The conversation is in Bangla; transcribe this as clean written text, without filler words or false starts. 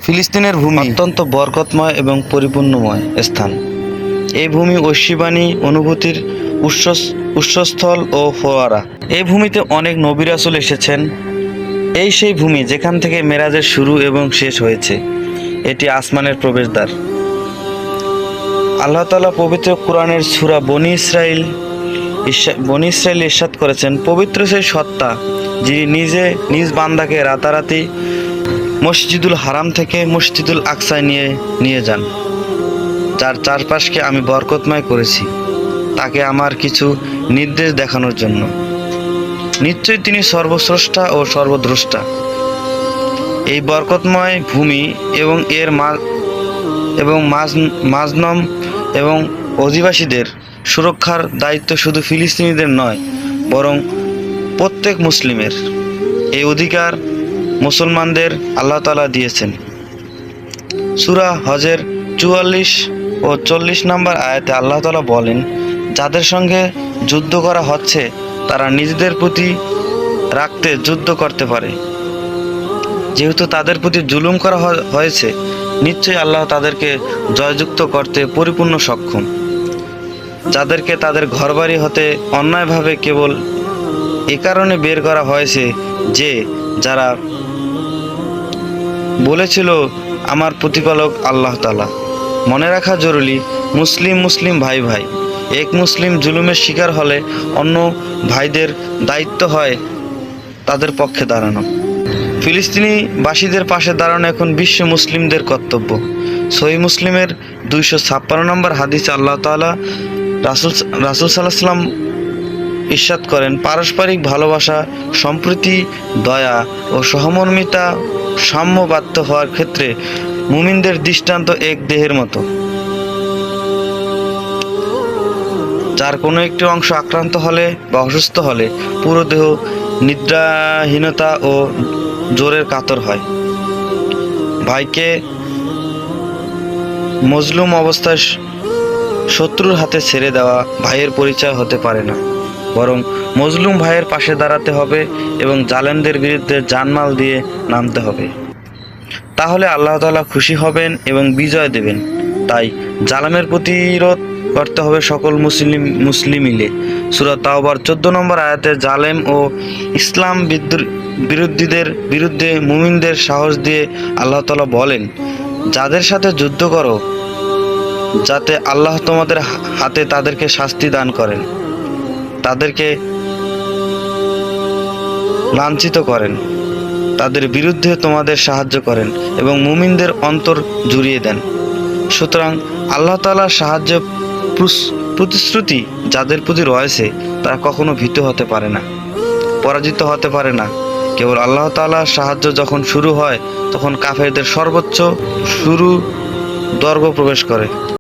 ফিলিস্তিনের ভূমি অত্যন্ত বরকতময় এবং পরিপূর্ণময় স্থান। এই ভূমি ঐশীবাণী, অনুভূতির উৎসস্থল ও ফোয়ারা। এই ভূমিতে অনেক নবী রাসূল এসেছেন। এই সেই ভূমি যেখান থেকে মেরাজের শুরু এবং শেষ হয়েছে। এটি আসমানের প্রবেশদ্বার। আল্লাহ তাআলা পবিত্র কোরআনের সূরা বনী ইসরাইল ইরশাদ করেছেন, পবিত্র সেই সত্তা যিনি নিজে নিজ বান্দাকে রাতারাতি মসজিদুল হারাম থেকে মসজিদুল আকসায় নিয়ে যান, যার চারপাশকে আমি বরকতময় করেছি তাকে আমার কিছু নির্দেশ দেখানোর জন্য। নিশ্চয়ই তিনি সর্বস্রষ্টা ও সর্বদ্রষ্টা। এই বরকতময় ভূমি এবং এর মাজনম এবং অধিবাসীদের সুরক্ষার দায়িত্ব শুধু ফিলিস্তিনিদের নয়, বরং প্রত্যেক মুসলিমের। এই অধিকার মুসলমানদের আল্লাহ তাআলা দিয়েছেন। সূরা হজের ৪৪ ও ৪০ নম্বর আয়াতে আল্লাহ তাআলা বলেন, যাদের সঙ্গে যুদ্ধ করা হচ্ছে তারা নিজেদের প্রতি রাখতে যুদ্ধ করতে পারে। যেহেতু তাদের প্রতি জুলুম করা হয়েছে, নিশ্চয়ই আল্লাহ তাদেরকে জয়যুক্ত করতে পরিপূর্ণ সক্ষম। যাদেরকে তাদের ঘরবাড়ি হতে অন্যায়ভাবে কেবল এ কারণে বের করা হয়েছে যে যারা বলেছিল আমার প্রতিপালক আল্লাহ তাআলা। মনে রাখা জরুরি, মুসলিম ভাই ভাই। এক মুসলিম জুলুমের শিকার হলে অন্য ভাইদের দায়িত্ব হয় তাদের পক্ষে দাঁড়ানো। ফিলিস্তিনিবাসীদের পাশে দাঁড়ানো এখন বিশ্ব মুসলিমদের কর্তব্য। সহিহ মুসলিমের ২৫৬ নম্বর হাদিসে আল্লাহ তাআলা রাসূল সাল্লাল্লাহু আলাইহি ওয়াসাল্লাম ইরশাদ করেন, পারস্পরিক ভালোবাসা, সম্প্রীতি, দয়া ও সহমর্মিতা সাম্যবাধ্য হওয়ার ক্ষেত্রে মুমিনদের দৃষ্টান্ত এক দেহের মতো। যার কোনো একটি অংশ আক্রান্ত হলে বা অসুস্থ হলে পুরো দেহ নিদ্রাহীনতা ও জ্বরের কাতর হয়। ভাইকে মজলুম অবস্থায় শত্রুর হাতে ছেড়ে দেওয়া ভাইয়ের পরিচয় হতে পারে না, বরং মজলুম ভাইয়ের পাশে দাঁড়াতে হবে এবং জালেমদের বিরুদ্ধে জানমাল দিয়ে নামতে হবে। তাহলে আল্লাহ তাআলা খুশি হবেন এবং বিজয় দেবেন। তাই জালেমের প্রতিরোধ করতে হবে সকল মুসলিম মিলে। সূরা তাওবার ১৪ নম্বর আয়াতে জালেম ও ইসলাম বিরোধীদের বিরুদ্ধে মুমিনদের সাহস দিয়ে আল্লাহ তাআলা বলেন, যাদের সাথে যুদ্ধ করো যাতে আল্লাহ তোমাদের হাতে তাদেরকে শাস্তি দান করেন, তাদেরকে লাঞ্ছিত করেন, তাদের বিরুদ্ধে তোমাদের সাহায্য করেন এবং মুমিনদের অন্তর জুড়িয়ে দেন। সুতরাং আল্লাহ তাআলার সাহায্য প্রতিশ্রুতি যাদের প্রতি রয়েছে তারা কখনো ভীত হতে পারে না, পরাজিত হতে পারে না। কেবল আল্লাহ তাআলার সাহায্য যখন শুরু হয় তখন কাফেরদের সর্বোচ্চ দর্গ প্রবেশ করে।